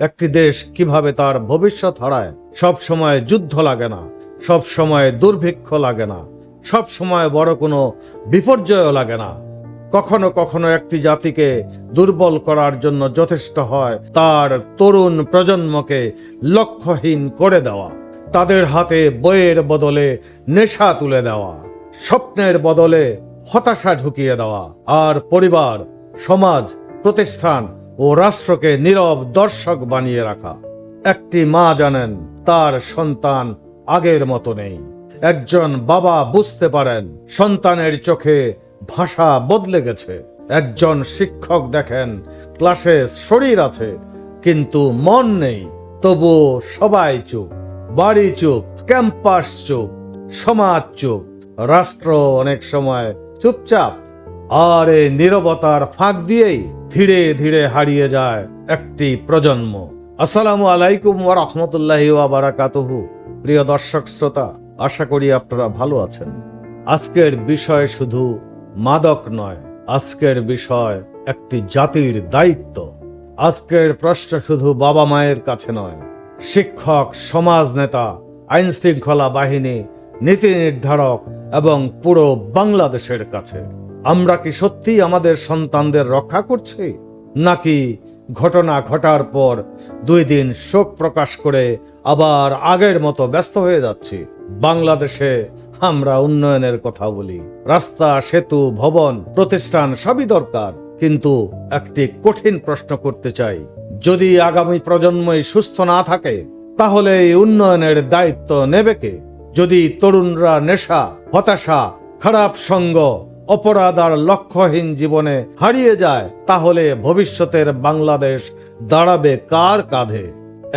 একটি দেশ কিভাবে তার ভবিষ্যৎ হারায়। সব সময় যুদ্ধ লাগে না, সব সময় দুর্ভিক্ষ লাগে না, সব সময় বড় কোনো বিপর্যয় লাগে না। কখনো কখনো একটি জাতিকে দুর্বল করার জন্য যথেষ্ট হয় তার তরুণ প্রজন্মকে লক্ষ্যহীন করে দেওয়া, তাদের হাতে বইয়ের বদলে নেশা তুলে দেওয়া, স্বপ্নের বদলে হতাশা ঢুকিয়ে দেওয়া, আর পরিবার, সমাজ, প্রতিষ্ঠান ও রাষ্ট্রকে নীরব দর্শক বানিয়ে রাখা। একটি মা জানেন তার সন্তান আগের মতো নেই। একজন বাবা বুঝতে পারেন সন্তানের চোখে ভাষা বদলে গেছে। একজন শিক্ষক দেখেন ক্লাসে শরীর আছে কিন্তু মন নেই। তবুও সবাই চুপ, বাড়ি চুপ, ক্যাম্পাস চুপ, সমাজ চুপ, রাষ্ট্র অনেক সময় চুপচাপ। আর এই নীরবতার ফাঁক দিয়েই ধীরে ধীরে হারিয়ে যায় একটি প্রজন্ম। আসসালামু আলাইকুম ওয়া রাহমাতুল্লাহি ওয়া বারাকাতুহু। প্রিয় দর্শক শ্রোতা, আশা করি আপনারা ভালো আছেন। আজকের বিষয় শুধু মাদক নয়, আজকের বিষয় একটি জাতির দায়িত্ব। আজকের প্রশ্ন শুধু বাবা মায়ের কাছে নয়, শিক্ষক, সমাজ নেতা, আইন শৃঙ্খলা বাহিনী, নীতি নির্ধারক এবং পুরো বাংলাদেশের কাছে। আমরা কি সত্যি আমাদের সন্তানদের রক্ষা করছি, নাকি ঘটনা ঘটার পর 2 দিন শোক প্রকাশ করে আবার আগের মতো ব্যস্ত হয়ে যাচ্ছি? বাংলাদেশে আমরা উন্নয়নের কথা বলি, রাস্তা, সেতু, ভবন, প্রতিষ্ঠান সবই দরকার, কিন্তু একটি কঠিন প্রশ্ন করতে চাই। যদি আগামী প্রজন্মই সুস্থ না থাকে তাহলে এই উন্নয়নের দায়িত্ব নেবে কে? যদি তরুণরা নেশা, হতাশা, খারাপ সঙ্গ, অপরাধ আর লক্ষ্যহীন জীবনে হারিয়ে যায় তাহলে ভবিষ্যতের বাংলাদেশ দাঁড়াবে কার কাঁধে?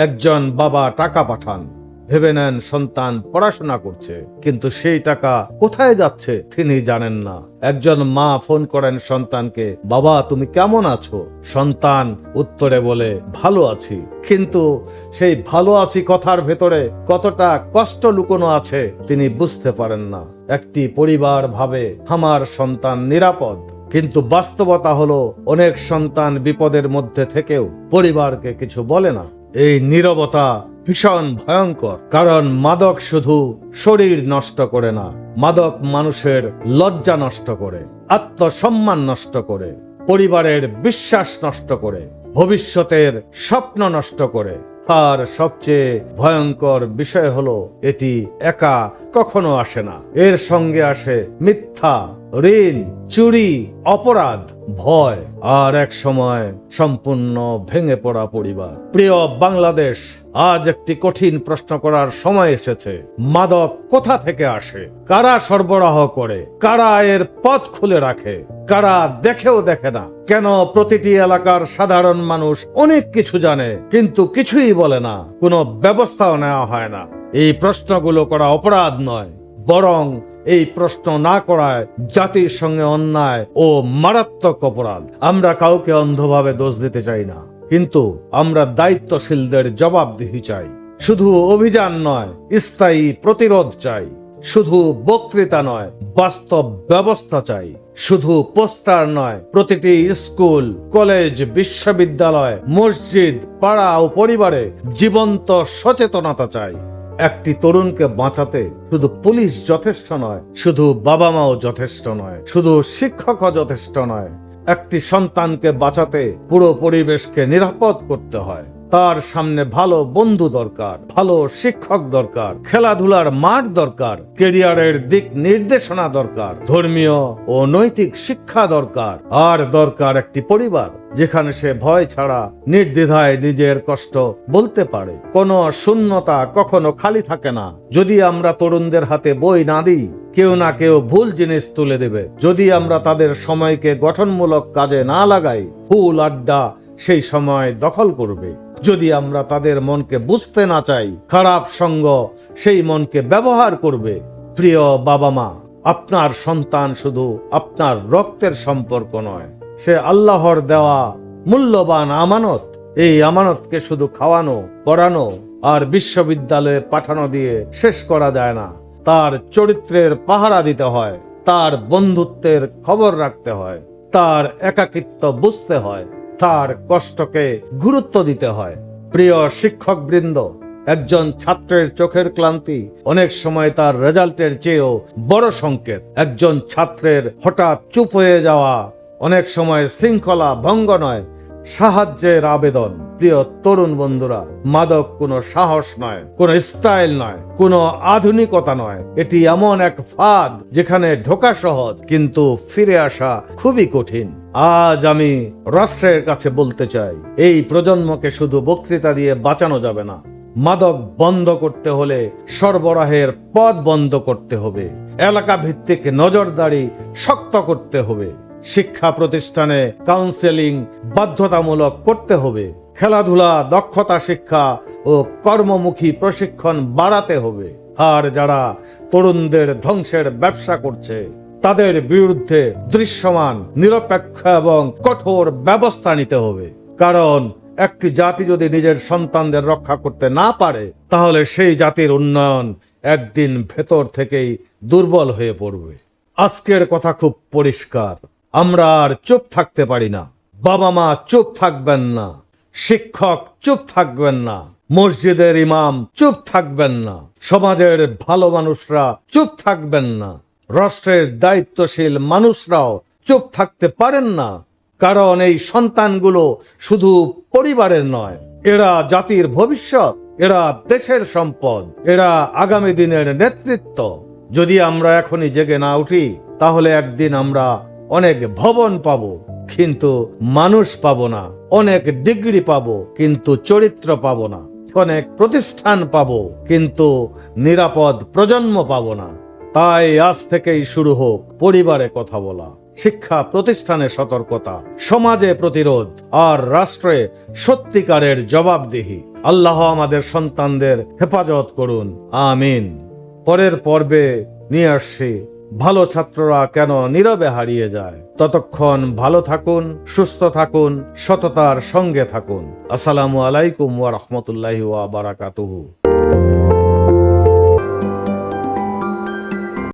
একজন বাবা টাকা পাঠান, ভেবে নেন সন্তান পড়াশোনা করছে, কিন্তু সেই টাকা কোথায় যাচ্ছে তিনি জানেন না। একজন মা ফোন করেন সন্তানকে, বাবা তুমি কেমন আছো? সন্তান উত্তরে বলে ভালো আছি, কিন্তু সেই ভালো আছি কথার ভেতরে কতটা কষ্ট লুকোনো আছে তিনি বুঝতে পারেন না। একটি পরিবার ভাবে আমার সন্তান নিরাপদ, কিন্তু বাস্তবতা হলো অনেক সন্তান বিপদের মধ্যে থেকেও পরিবারকে কিছু বলে না। এই নীরবতা ভীষণ ভয়ঙ্কর, কারণ মাদক শুধু শরীর নষ্ট করে না, মাদক মানুষের লজ্জা নষ্ট করে, আত্মসম্মান নষ্ট করে, পরিবারের বিশ্বাস নষ্ট করে, ভবিষ্যতের স্বপ্ন নষ্ট করে। আর সবচেয়ে ভয়ঙ্কর বিষয় হলো এটি একা কখনো আসে না, এর সঙ্গে আসে মিথ্যা, ঋণ, চুরি, অপরাধ, ভয়, আর এক সময় সম্পূর্ণ ভেঙে পড়া পরিবার। প্রিয় বাংলাদেশ, আজ একটি কঠিন প্রশ্ন করার সময় এসেছে। মাদক কোথা থেকে আসে? কারা সরবরাহ করে? কারা এর পথ খুলে রাখে? কারা দেখেও দেখে না? কেন প্রতিটি এলাকার সাধারণ মানুষ অনেক কিছু জানে কিন্তু কিছুই বলে না, কোনো ব্যবস্থাও নেওয়া হয় না? এই প্রশ্নগুলো করা অপরাধ নয়, বরং এই প্রশ্ন না করায় জাতির সঙ্গে অন্যায় ও মারাত্মক অপরাধ। আমরা কাউকে অন্ধভাবে দোষ দিতে চাই না, কিন্তু আমরা দায়িত্বশীলদের জবাবদিহি চাই। শুধু অভিযান নয়, স্থায়ী প্রতিরোধ চাই। শুধু বক্তৃতা নয়, বাস্তব ব্যবস্থা চাই। শুধু পোস্টার নয়, প্রতিটি স্কুল, কলেজ, বিশ্ববিদ্যালয়, মসজিদ, পাড়া ও পরিবারে জীবন্ত সচেতনতা চাই। একটি তরুণকে বাঁচাতে শুধু পুলিশ যথেষ্ট নয়, শুধু বাবা মাও যথেষ্ট নয়, শুধু শিক্ষকও যথেষ্ট নয়। একটি সন্তানকে বাঁচাতে পুরো পরিবেশকে নিরাপদ করতে হয়। তার সামনে ভালো বন্ধু দরকার, ভালো শিক্ষক দরকার, খেলাধুলার মাঠ দরকার, ক্যারিয়ারের দিক নির্দেশনা দরকার, ধর্মীয় ও নৈতিক শিক্ষা দরকার, আর দরকার একটি পরিবার যেখানে সে ভয় ছাড়া নির্দ্বিধায় নিজের কষ্ট বলতে পারে। কোনো শূন্যতা কখনো খালি থাকে না। যদি আমরা তরুণদের হাতে বই না দিই, কেউ না কেউ ভুল জিনিস তুলে দেবে। যদি আমরা তাদের সময়কে গঠনমূলক কাজে না লাগাই, ফুল আড্ডা সেই সময় দখল করবে। যদি আমরা তাদের মনকে বুঝতে না চাই, খারাপ সঙ্গ সেই মনকে ব্যবহার করবে। প্রিয় বাবা মা, আপনার সন্তান শুধু আপনার রক্তের সম্পর্ক নয়, সে আল্লাহর দেওয়া মূল্যবান আমানত। এই আমানতকে শুধু খাওয়ানো, পড়ানো আর বিশ্ববিদ্যালয়ে পাঠানো দিয়ে শেষ করা যায় না। তার চরিত্রের পাহারা দিতে হয়, তার বন্ধুত্বের খবর রাখতে হয়, তার একাকিত্ব বুঝতে হয়, তার কষ্টকে গুরুত্ব দিতে হয়। প্রিয় শিক্ষকবৃন্দ, একজন ছাত্রের চোখের ক্লান্তি অনেক সময় তার রেজাল্টের চেয়েও বড় সংকেত। একজন ছাত্রের হঠাৎ চুপ হয়ে যাওয়া অনেক সময় শৃঙ্খলা ভঙ্গ নয়, সাহায্যের আবেদন। প্রিয় তরুণ বন্ধুরা, মাদক কোনো সাহস নয়, কোনো স্টাইল নয়, কোনো আধুনিকতা নয়। এটি এমন এক ফাঁদ যেখানে ঢোকা সহজ কিন্তু ফিরে আসা খুবই কঠিন। আজ আমি রাষ্ট্রের কাছে বলতে চাই, এই প্রজন্মকে শুধু বক্তৃতা দিয়ে বাঁচানো যাবে না। মাদক বন্ধ করতে হলে সরবরাহের পথ বন্ধ করতে হবে, এলাকা ভিত্তিক নজরদারি শক্ত করতে হবে, শিক্ষা প্রতিষ্ঠানে কাউন্সেলিং বাধ্যতামূলক করতে হবে, খেলাধুলা, দক্ষতা শিক্ষা ও কর্মমুখী প্রশিক্ষণ বাড়াতে হবে। আর যারা তরুণদের ধ্বংসের ব্যবসা করছে তাদের বিরুদ্ধে দৃশ্যমান, নিরপেক্ষ এবং কঠোর ব্যবস্থা নিতে হবে। কারণ একটি জাতি যদি নিজের সন্তানদের রক্ষা করতে না পারে, তাহলে সেই জাতির উন্নয়ন একদিন ভেতর থেকেই দুর্বল হয়ে পড়বে। আজকের কথা খুব পরিষ্কার, আমরা আর চুপ থাকতে পারি না। বাবা মা চুপ থাকবেন না, শিক্ষক চুপ থাকবেন না, মসজিদের ইমাম চুপ থাকবেন না, সমাজের ভালো মানুষরা চুপ থাকবেন না, রাষ্ট্রের দায়িত্বশীল মানুষরাও চুপ থাকতে পারেন না। কারণ এই সন্তানগুলো শুধু পরিবারের নয়, এরা জাতির ভবিষ্যৎ, এরা দেশের সম্পদ, এরা আগামী দিনের নেতৃত্ব। যদি আমরা এখনই জেগে না উঠি, তাহলে একদিন আমরা অনেক ভবন পাবো কিন্তু মানুষ পাবো না, অনেক ডিগ্রি পাবো কিন্তু চরিত্র পাবো না, অনেক প্রতিষ্ঠান পাবো কিন্তু নিরাপদ প্রজন্ম পাবো না। তাই আজ থেকেই শুরু হোক পরিবারে কথা বলা, শিক্ষা প্রতিষ্ঠানে সতর্কতা, সমাজে প্রতিরোধ, আর রাষ্ট্রে সত্যিকারের জবাবদিহি। আল্লাহ আমাদের সন্তানদের হেফাজত করুন, আমিন। পরের পর্বে নিয়ে আসছি ভালো ছাত্ররা কেন নীরবে হারিয়ে যায়। ততক্ষণ ভালো থাকুন, সুস্থ থাকুন, সততার সঙ্গে থাকুন। আসসালামু আলাইকুম ওয়া রাহমাতুল্লাহি ওয়া বারাকাতুহু।